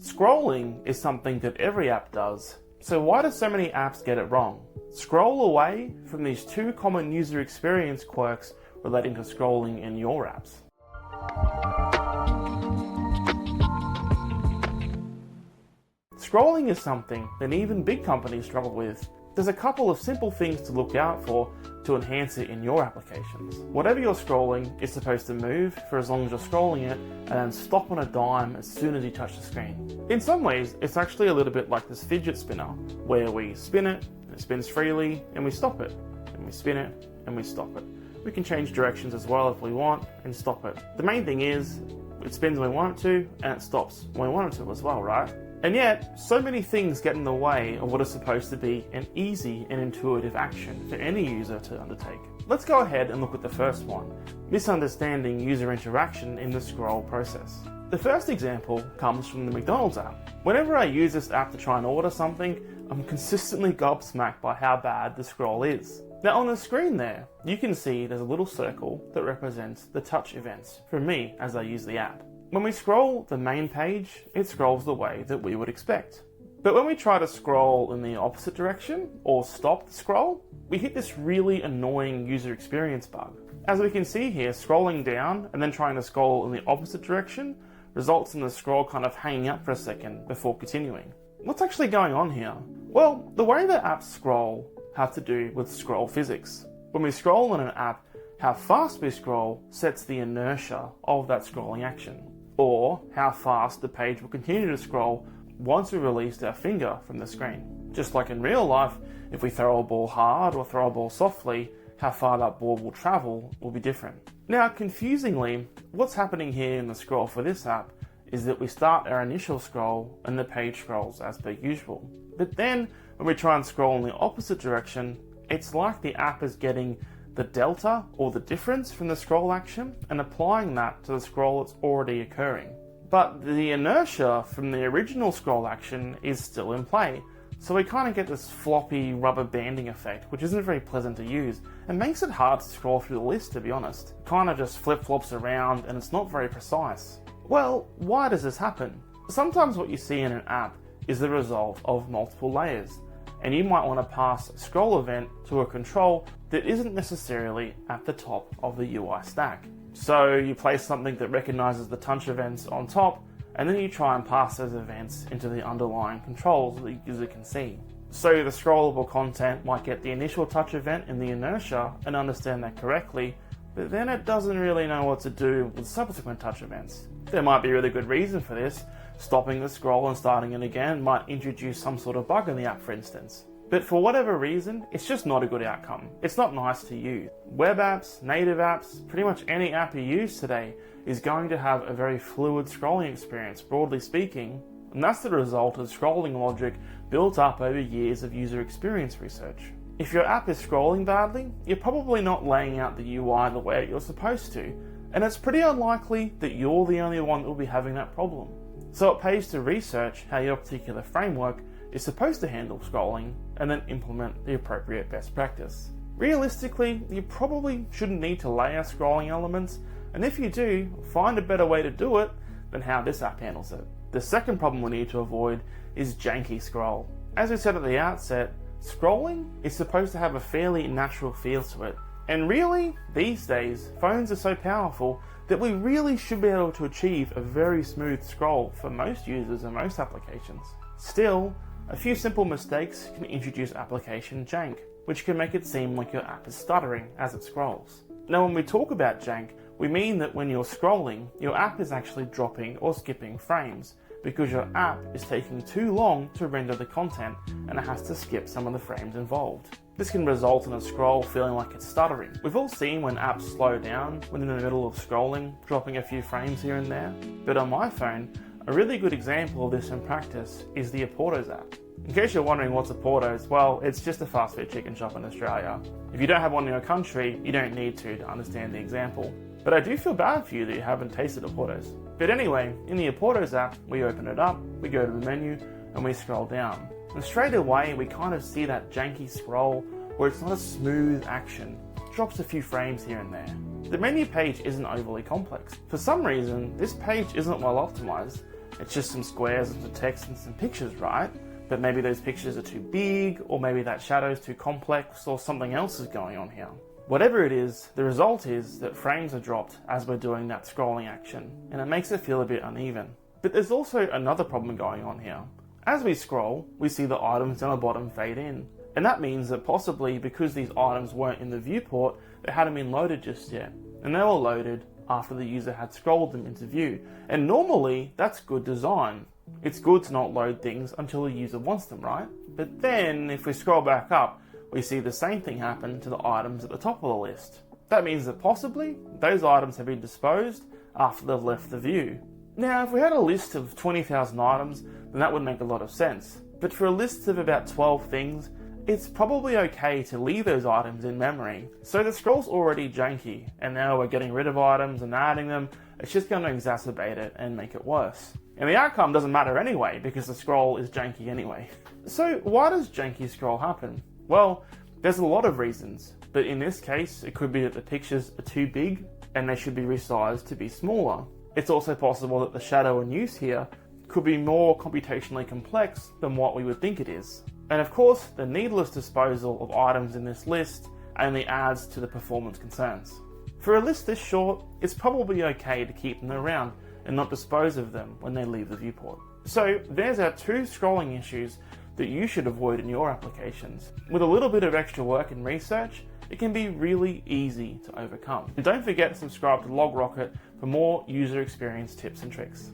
Scrolling is something that every app does, so why do so many apps get it wrong? Scroll away from these two common user experience quirks relating to scrolling in your apps. Scrolling is something that even big companies struggle with. There's a couple of simple things to look out for to enhance it in your applications. Whatever you're scrolling is supposed to move for as long as you're scrolling it and then stop on a dime as soon as you touch the screen. In some ways, it's actually a little bit like this fidget spinner, where we spin it, and it spins freely, and we stop it, and we spin it, and we stop it. We can change directions as well if we want, and stop it. The main thing is, it spins when we want it to, and it stops when we want it to as well, right? And yet, so many things get in the way of what is supposed to be an easy and intuitive action for any user to undertake. Let's go ahead and look at the first one, misunderstanding user interaction in the scroll process. The first example comes from the McDonald's app. Whenever I use this app to try and order something, I'm consistently gobsmacked by how bad the scroll is. Now on the screen there, you can see there's a little circle that represents the touch events for me as I use the app. When we scroll the main page, it scrolls the way that we would expect. But when we try to scroll in the opposite direction, or stop the scroll, we hit this really annoying user experience bug. As we can see here, scrolling down and then trying to scroll in the opposite direction results in the scroll kind of hanging up for a second before continuing. What's actually going on here? Well, the way that apps scroll have to do with scroll physics. When we scroll in an app, how fast we scroll sets the inertia of that scrolling action, or how fast the page will continue to scroll once we release our finger from the screen. Just like in real life, if we throw a ball hard or throw a ball softly, how far that ball will travel will be different. Now, confusingly, what's happening here in the scroll for this app is that we start our initial scroll and the page scrolls as per usual. But then, when we try and scroll in the opposite direction, it's like the app is getting the delta or the difference from the scroll action and applying that to the scroll that's already occurring. But the inertia from the original scroll action is still in play, so we kind of get this floppy rubber banding effect, which isn't very pleasant to use and makes it hard to scroll through the list, to be honest. It kind of just flip-flops around and it's not very precise. Well, why does this happen? Sometimes what you see in an app is the result of multiple layers, and you might want to pass a scroll event to a control that isn't necessarily at the top of the UI stack. So you place something that recognizes the touch events on top, and then you try and pass those events into the underlying controls that the user can see. So the scrollable content might get the initial touch event in the inertia and understand that correctly, but then it doesn't really know what to do with subsequent touch events. There might be a really good reason for this. Stopping the scroll and starting it again might introduce some sort of bug in the app, for instance. But for whatever reason, it's just not a good outcome. It's not nice to use. Web apps, native apps, pretty much any app you use today is going to have a very fluid scrolling experience, broadly speaking, and that's the result of scrolling logic built up over years of user experience research. If your app is scrolling badly, you're probably not laying out the UI the way you're supposed to, and it's pretty unlikely that you're the only one that will be having that problem. So it pays to research how your particular framework is supposed to handle scrolling and then implement the appropriate best practice. Realistically, you probably shouldn't need to layer scrolling elements, and if you do, find a better way to do it than how this app handles it. The second problem we need to avoid is janky scroll. As we said at the outset, scrolling is supposed to have a fairly natural feel to it, and really, these days, phones are so powerful that we really should be able to achieve a very smooth scroll for most users and most applications. Still, a few simple mistakes can introduce application jank, which can make it seem like your app is stuttering as it scrolls. Now, when we talk about jank, we mean that when you're scrolling, your app is actually dropping or skipping frames because your app is taking too long to render the content and it has to skip some of the frames involved. This can result in a scroll feeling like it's stuttering. We've all seen when apps slow down when in the middle of scrolling, dropping a few frames here and there. But on my phone, a really good example of this in practice is the Oporto's app. In case you're wondering what's Oporto's, well, it's just a fast food chicken shop in Australia. If you don't have one in your country, you don't need to understand the example. But I do feel bad for you that you haven't tasted Oporto's. But anyway, in the Oporto's app, we open it up, we go to the menu, and we scroll down. And straight away, we kind of see that janky scroll where it's not a smooth action. It drops a few frames here and there. The menu page isn't overly complex. For some reason, this page isn't well optimized, It's just some squares and some text and some pictures, right? But maybe those pictures are too big, or maybe that shadow is too complex, or something else is going on here. Whatever it is, the result is that frames are dropped as we're doing that scrolling action, and it makes it feel a bit uneven. But there's also another problem going on here. As we scroll, we see the items down the bottom fade in, and that means that possibly because these items weren't in the viewport, they hadn't been loaded just yet, and they were loaded after the user had scrolled them into view. And normally, that's good design. It's good to not load things until the user wants them, right? But then, if we scroll back up, we see the same thing happen to the items at the top of the list. That means that possibly, those items have been disposed after they've left the view. Now, if we had a list of 20,000 items, then that would make a lot of sense. But for a list of about 12 things, it's probably okay to leave those items in memory. So the scroll's already janky, and now we're getting rid of items and adding them. It's just going to exacerbate it and make it worse. And the outcome doesn't matter anyway, because the scroll is janky anyway. So why does janky scroll happen? Well, there's a lot of reasons, but in this case, it could be that the pictures are too big and they should be resized to be smaller. It's also possible that the shadow in use here could be more computationally complex than what we would think it is. And of course, the needless disposal of items in this list only adds to the performance concerns. For a list this short, it's probably okay to keep them around and not dispose of them when they leave the viewport. So there's our 2 scrolling issues that you should avoid in your applications. With a little bit of extra work and research, it can be really easy to overcome. And don't forget to subscribe to LogRocket for more user experience tips and tricks.